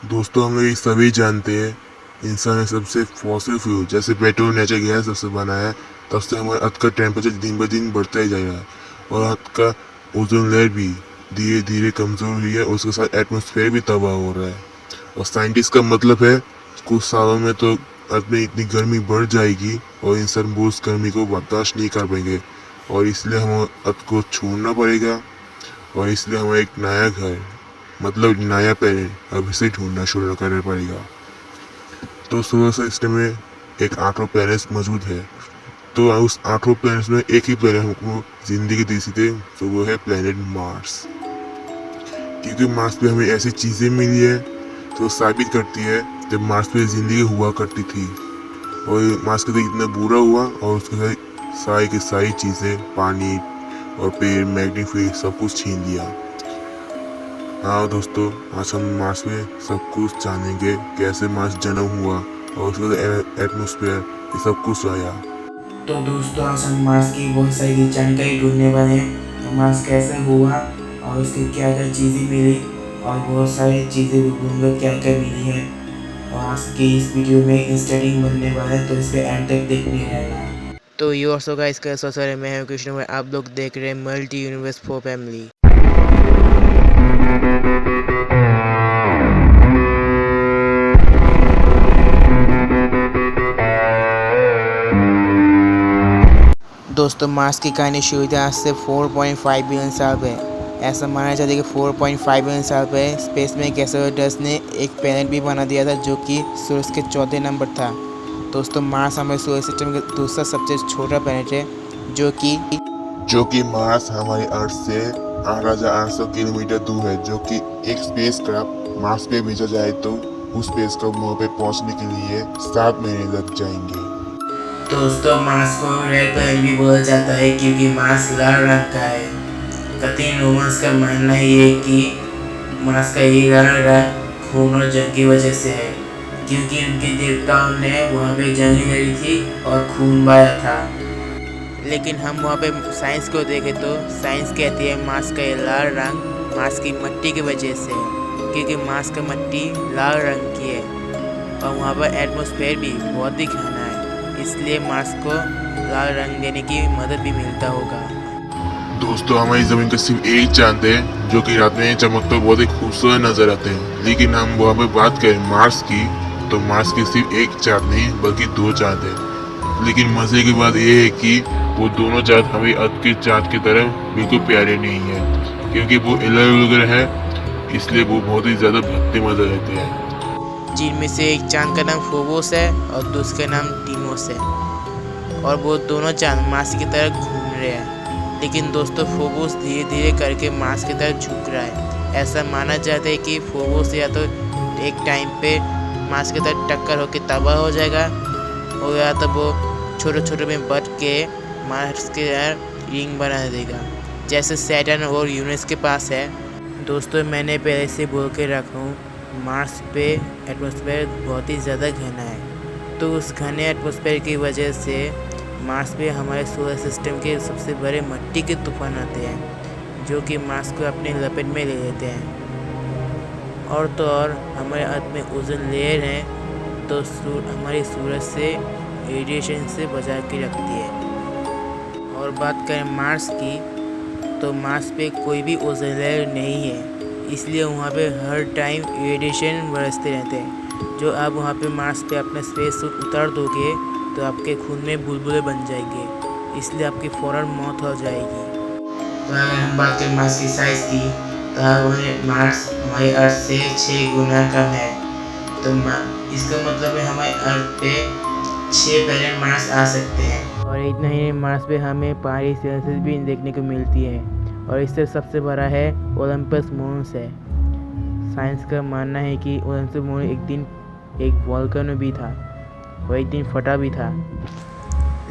दोस्तों हम लोग ये सभी जानते हैं इंसान ने सबसे फॉसिल फ्यूल जैसे पेट्रोल नेचुरल गैस सबसे बना है। तब से हमारे अर्थ का टेम्परेचर दिन ब दिन बढ़ता ही जा रहा है और अर्थ का ओजोन लेयर भी धीरे धीरे कमजोर हो रही है और उसके साथ एटमोसफेयर भी तबाह हो रहा है। और साइंटिस्ट का मतलब है कुछ सालों में तो अर्थ में इतनी गर्मी बढ़ जाएगी और इंसान वो उस गर्मी को बर्दाश्त नहीं कर पाएंगे और इसलिए हमें अर्थ को छोड़ना पड़ेगा और इसलिए हमें एक नया घर मतलब नया प्लेनेट अभी से ढूंढना शुरू करना पड़ेगा। तो सोलर सिस्टम में एक 8 प्लैनेट्स मौजूद है। तो उस 8 प्लैनेट्स में एक ही प्लैनेट हमको जिंदगी दे सकते तो वो है प्लैनेट मार्स। क्योंकि मार्स पे हमें ऐसी चीजें मिली है तो साबित करती है जब मार्स पे जिंदगी हुआ करती थी और मार्स के इतना बुरा हुआ और उसके सारी की सारी चीजें पानी और पेड़ मैग्नेटिक फील्ड सब कुछ छीन लिया। हाँ दोस्तों, आज हम मार्स में सब कुछ जानेंगे कैसे मार्स जन्म हुआ और उसका एटमोसफेयर ये सब कुछ आया। तो दोस्तों आज हम मार्स की बहुत सारी जानकारी ढूंढने वाले हैं। तो मार्स कैसे हुआ और उसके क्या क्या चीज़ें मिली और बहुत सारी चीज़ें भी ढूंढकर क्या क्या मिली है। और आज की इस वीडियो में इंटरेस्टिंग बनने वाला है तो इस पर एंड तक देखने रहना। तो यू ऑल्सो गाइस कैसे सर मैं हूं कृष्ण और आप लोग देख रहे हैं मल्टी यूनिवर्स फॉर फैमिली। दोस्तों मार्स की कहानी शुरू हुई आज से 4.5 बिलियन साल पहले। ऐसा माना जाता है कि 4.5 बिलियन साल पहले स्पेस में एस्ट्रोनॉट्स ने एक प्लैनेट भी बना दिया था जो कि सूरज के चौथे नंबर था। दोस्तों मार्स हमारे सोलर सिस्टम का दूसरा सबसे छोटा प्लैनेट है जो कि मार्स हमारे अर्थ से 8,800 किलोमीटर दूर है। जो कि एक स्पेसक्राफ्ट मार्स पे भेजा जाए तो उस स्पेसक्राफ्ट वहाँ पे पहुँचने के लिए 7 महीने लग जाएंगे। दोस्तों मार्स को रेड प्लैनेट भी बोला जाता है क्योंकि मार्स लाल रंग का है। कथिन रोमन्स का मानना ये है कि मार्स का ये लाल रंग खून और जंग की वजह से है क्योंकि उनके देवताओं ने वहाँ पे जंग लड़ी थी और खून बहाया था। लेकिन हम वहाँ पे साइंस को देखें तो साइंस कहती है मार्स का ये लाल रंग मार्स की मिट्टी की वजह से है क्योंकि मार्स का मिट्टी लाल रंग की है और वहाँ पर एटमॉस्फेयर भी बहुत ही घना है, इसलिए मार्स को लाल रंग देने की मदद भी मिलता होगा। दोस्तों हमारी जमीन का सिर्फ एक चांद है जो कि रात में चमकते बहुत ही खूबसूरत नजर आते हैं। लेकिन हम वहाँ पे बात करें मार्स की तो मार्स की सिर्फ एक चांद नहीं बल्कि 2 चांद है। लेकिन मजे की बात यह है कि वो दोनों चांद हमें अर्थ के चांद की तरह बिल्कुल प्यारे नहीं है क्योंकि वो अलग अलग है, इसलिए वो बहुत ही ज्यादा भक्ति मजा रहते हैं। जिनमें से एक चांद का नाम फोबोस है और दूसरे का नाम टीमोस है और वो दोनों चांद मार्स की तरफ घूम रहे हैं। लेकिन दोस्तों फोबोस धीरे धीरे करके मार्स की तरफ झुक रहा है। ऐसा माना जाता है कि फोबोस या तो एक टाइम पे मार्स की तरफ टक्कर होकर तबाह हो जाएगा और या तो वो छोटे छोटे में बट के मार्स के रिंग बना देगा जैसे सैटर्न और यूरेनस के पास है। दोस्तों मैंने पहले से बोल के रखा हूँ मार्स पे एटमॉस्फेयर बहुत ही ज़्यादा घना है। तो उस घने एटमॉस्फेयर की वजह से मार्स पे हमारे सोलर सिस्टम के सबसे बड़े मिट्टी के तूफान आते हैं जो कि मार्स को अपने लपेट में ले लेते हैं। और तो और हमारे अर्थ में ओजोन लेयर है तो हमारी सूरज से रेडिएशन से बचा के रखती है। और बात करें मार्स की तो मार्स पे कोई भी ओजोन लेयर नहीं है, इसलिए वहाँ पे हर टाइम रेडिएशन बरसते रहते हैं। जो आप वहाँ पे मार्स पे अपना स्पेस सूट उतार दोगे तो आपके खून में बुलबुले बन जाएंगे, इसलिए आपकी फ़ौरन मौत हो जाएगी। तो अगर हम बात करें मार्स की साइज़ की तो मार्स हमारे अर्थ से 6 गुना कम है। तो इसका मतलब है हमारे अर्थ पे 6 प्लैनेट मार्स आ सकते हैं। और इतना ही मार्स पे हमें पहाड़ी सेल्सियस भी देखने को मिलती है और इससे सबसे बड़ा है ओलंपस मॉन्स है। साइंस का मानना है कि ओलंपस मॉन्स एक दिन एक वोल्केनो भी था और एक दिन फटा भी था।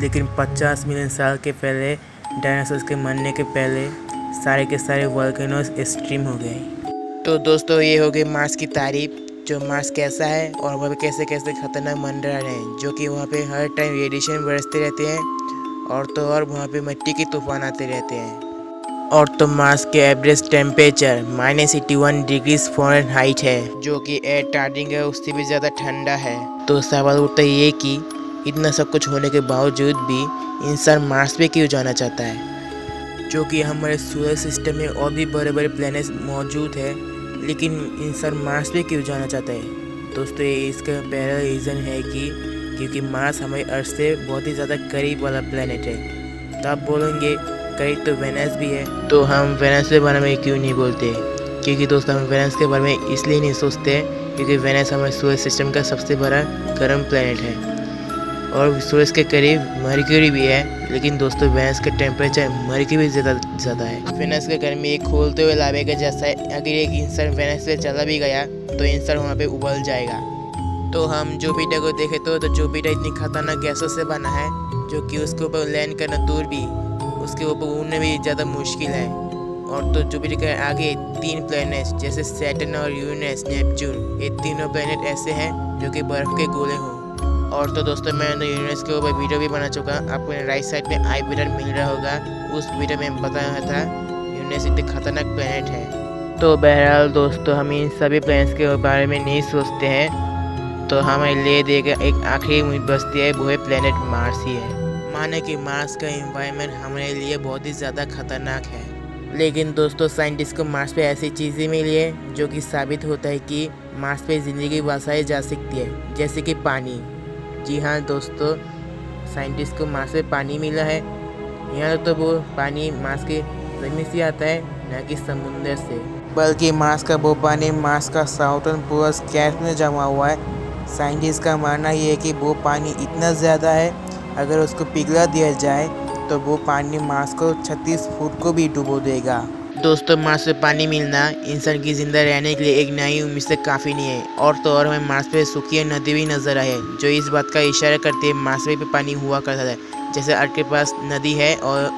लेकिन 50 मिलियन साल के पहले डायनासोर्स के मरने के पहले सारे के सारे वोल्केनोस एक्सट्रीम हो गए। तो दोस्तों ये हो गई मार्स की तारीफ, जो मार्स कैसा है और वहाँ पे कैसे कैसे खतरनाक मंडरार हैं जो कि वहाँ पे हर टाइम रेडिएशन बरसते रहते हैं और तो और वहाँ पे मिट्टी के तूफान आते रहते हैं। और तो मार्स के एवरेज टेम्परेचर -81 डिग्रीज फ़ारेनहाइट है, जो कि एयर टार्डिंग है उससे भी ज़्यादा ठंडा है। तो सवाल उठता ये कि इतना सब कुछ होने के बावजूद भी इंसान मार्स पे क्यों जाना चाहता है, जो कि हमारे सोलर सिस्टम में और भी बड़े बड़े प्लैनेट्स मौजूद है, लेकिन इंसान मार्स पे क्यों जाना चाहता है। दोस्तों ये इसका पहला रीज़न है कि क्योंकि मार्स हमारे अर्थ से बहुत ही ज़्यादा करीब वाला प्लैनेट है। तो आप बोलेंगे करीब तो वेनस भी है, तो हम वेनस के बारे में क्यों नहीं बोलते। क्योंकि दोस्तों हम वेनस के बारे में इसलिए नहीं सोचते क्योंकि वेनस हमारे सूरज सिस्टम का सबसे बड़ा गर्म प्लैनेट है और सूरज के करीब मरक्यूरी भी है, लेकिन दोस्तों वेनस का टेम्परेचर मरक्यूरी से ज़्यादा है। वेनस का गर्मी एक खोलते हुए लावे का जैसा है। अगर एक इंसान वेनस पे चला भी गया तो इंसान वहाँ पे उबल जाएगा। तो हम जुपिटर को देखें तो जुपिटर इतनी खतरनाक गैसों से बना है जो कि उसके ऊपर लैंड करना दूर भी, उसके ऊपर उड़ना भी ज़्यादा मुश्किल है। और तो जुपिटर के आगे 3 प्लैनेट्स जैसे सैटर्न और यूरेनस, नेपच्यून, ये तीनों प्लैनेट ऐसे हैं जो कि बर्फ़ के गोले हों। और तो दोस्तों मैंने यूरेनस के ऊपर वीडियो भी बना चुका, आपको राइट साइड में आई बटन मिल रहा होगा। उस वीडियो में बताया था यूरेनस इतने खतरनाक प्लैनेट है। तो बहरहाल दोस्तों हम इन सभी प्लैनेट्स के बारे में नहीं सोचते हैं, तो हमें ले देगा एक आखिरी उम्मीद बचती है, वो है प्लैनेट मार्स ही है। माने कि मार्स का एनवायरनमेंट हमारे लिए बहुत ही ज़्यादा खतरनाक है, लेकिन दोस्तों साइंटिस्ट को मार्स पे ऐसी चीज़ें मिली है जो कि साबित होता है कि मार्स पे ज़िंदगी बसाई जा सकती है, जैसे कि पानी। जी हाँ दोस्तों, साइंटिस्ट को मार्स पे पानी मिला है। यहाँ तो वो पानी मार्स के ज़मीन से आता है, न कि समुंदर से, बल्कि मार्स का वो पानी मार्स का साउथर्न पोलर कैप में जमा हुआ है। साइंटिस्ट का मानना ये है कि वो पानी इतना ज़्यादा है, अगर उसको पिघला दिया जाए तो वो पानी मार्स को 36 फुट को भी डुबो देगा। दोस्तों मार्स पे पानी मिलना इंसान की जिंदा रहने के लिए एक नई उम्मीद से काफ़ी नहीं है। और तो और हमें मार्स पे सूखी नदी भी नजर आई है, जो इस बात का इशारा करती है मार्स पे पानी हुआ करता था। जैसे अर्थ के पास नदी है और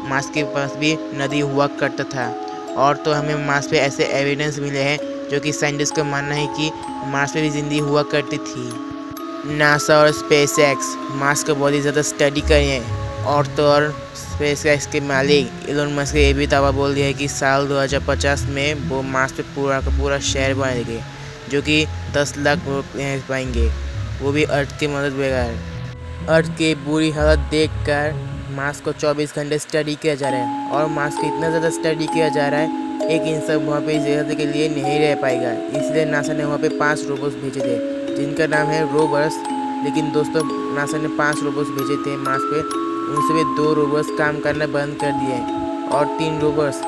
मार्स के पास भी नदी हुआ करता था। और तो हमें मार्स पे ऐसे एविडेंस मिले हैं जो कि साइंटिस्ट का मानना है कि मार्स पे भी ज़िंदगी हुआ करती थी। नासा और स्पेस एक्स मार्स को बहुत ही ज़्यादा स्टडी कर रहे हैं। और तो और स्पेस एक्स के मालिक इलोन मस्क ने ये भी दावा बोल दिया है कि साल 2050 में वो मार्स पे पूरा का पूरा शहर बनाएंगे, जो कि 10 लाख लोग रह पाएंगे, वो भी अर्थ की मदद बगैर। अर्थ की बुरी हालत देखकर मार्स को 24 घंटे स्टडी किया जा रहा है, और मार्स को इतना ज़्यादा स्टडी किया जा रहा है एक इंसान वहाँ पे ज़्यादा के लिए नहीं रह पाएगा। इसलिए नासा ने वहाँ पे 5 रोबोट्स भेजे थे जिनका नाम है रोवर्स। लेकिन दोस्तों नासा ने 5 रोबोट्स भेजे थे मार्स पे, उनसे भी 2 रोबोट्स काम करना बंद कर दिए और 3 रोबोट्स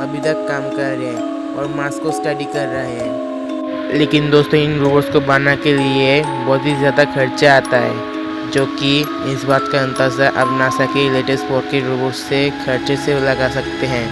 अभी तक काम कर रहे हैं और मार्स को स्टडी कर रहे हैं। लेकिन दोस्तों इन रोबोट्स को बनाने के लिए बहुत ही ज़्यादा खर्चा आता है, जो कि इस बात का अंदाज़ा अब नासा के लेटेस्ट 4K रोबोट से खर्चे से लगा सकते हैं।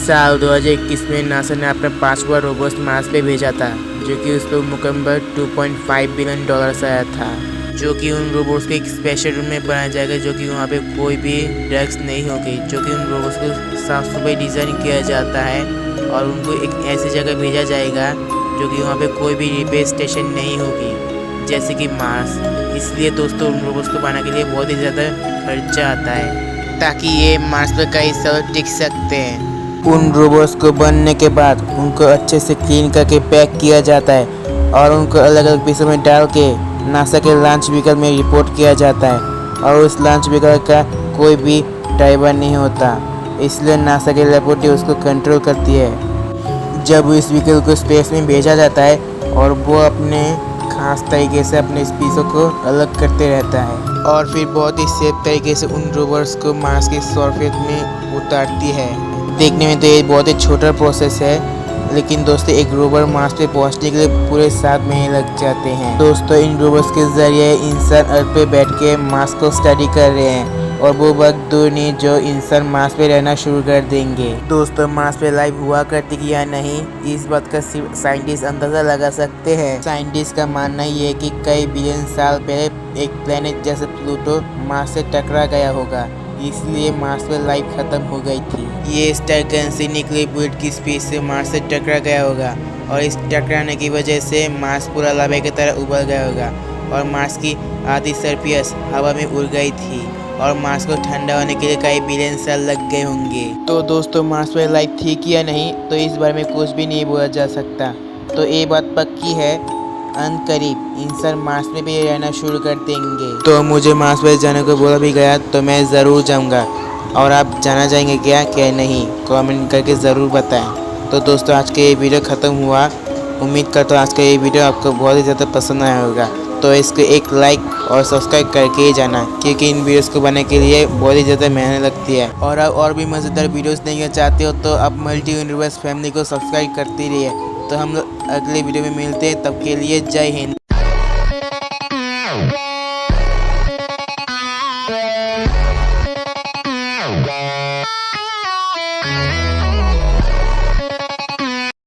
साल 2021 में नासा ने अपना 5वां रोबोट मार्स पे भेजा था, जो कि उस पर मुकम्मल $2.5 बिलियन आया था, जो कि उन रोबोट्स के एक स्पेशल रूम में बनाया जाएगा, जो कि वहाँ पे कोई भी ड्रग्स नहीं होगी, जो कि उन रोबोट्स को साफ सफाई डिज़ाइन किया जाता है और उनको एक ऐसी जगह भेजा जाएगा जो कि वहाँ पे कोई भी रिपेयर स्टेशन नहीं होगी, जैसे कि मार्स। इसलिए दोस्तों उन रोबोट्स को बनाने के लिए बहुत ही ज़्यादा खर्चा आता है, ताकि ये मार्स पर कई साल टिक सकते हैं। उन रोबोट्स को बनने के बाद उनको अच्छे से क्लीन करके पैक किया जाता है और उनको अलग अलग पीसों में डाल के नासा के लॉन्च व्हीकल में रिपोर्ट किया जाता है, और उस लॉन्च व्हीकल का कोई भी ड्राइवर नहीं होता, इसलिए नासा के लेबोरेटरी उसको कंट्रोल करती है। जब इस व्हीकल को स्पेस में भेजा जाता है और वो अपने खास तरीके से अपने पीसों को अलग करते रहता है और फिर बहुत ही सेफ तरीके से उन रोबोट्स को मार्स के सरफेस में उतारती है। देखने में तो ये बहुत ही छोटा प्रोसेस है, लेकिन दोस्तों एक रोवर मार्स पे पहुंचने के लिए पूरे 7 महीने लग जाते हैं। दोस्तों इन रोवर्स के जरिए इंसान अर्थ पे बैठ के मार्स को स्टडी कर रहे हैं, और वो वक्त दूर नहीं जो इंसान मार्स पे रहना शुरू कर देंगे। दोस्तों मार्स पे लाइफ हुआ करती कि या नहीं, इस बात का सिर्फ साइंटिस्ट अंदाज़ा लगा सकते हैं। साइंटिस्ट का मानना ये है कि कई बिलियन साल पहले एक प्लेनेट जैसे प्लूटो मार्स से टकरा गया होगा, इसलिए मार्स पर लाइफ खत्म हो गई थी। ये स्टार गन से निकले बुलेट की स्पीड से मार्स से टकरा गया होगा, और इस टकराने की वजह से मार्स पूरा लावे की तरह उबल गया होगा और मार्स की आधी सरफेस हवा में उड़ गई थी। और मार्स को ठंडा होने के लिए कई बिलियन साल लग गए होंगे। तो दोस्तों मार्स पर लाइफ थी कि या नहीं, तो इस बारे में कुछ भी नहीं बोला जा सकता। तो ये बात पक्की है, अनकरीब इंसान मार्स में भी रहना शुरू कर देंगे। तो मुझे मार्स पर जाने को बोला भी गया तो मैं ज़रूर जाऊँगा। और आप जाना चाहेंगे क्या नहीं, कमेंट करके ज़रूर बताएं। तो दोस्तों आज का ये वीडियो ख़त्म हुआ। उम्मीद करता हूँ आज का ये वीडियो आपको बहुत ही ज़्यादा पसंद आया होगा। तो इसको एक लाइक और सब्सक्राइब करके ही जाना, क्योंकि इन वीडियोस को बनाने के लिए बहुत ही ज़्यादा मेहनत लगती है। और आप और भी मज़ेदार वीडियोस देखना चाहते हो तो आप मल्टी यूनिवर्स फैमिली को सब्सक्राइब करते रहिए। तो हम लोग अगले वीडियो में मिलते हैं, तब के लिए जय हिंद।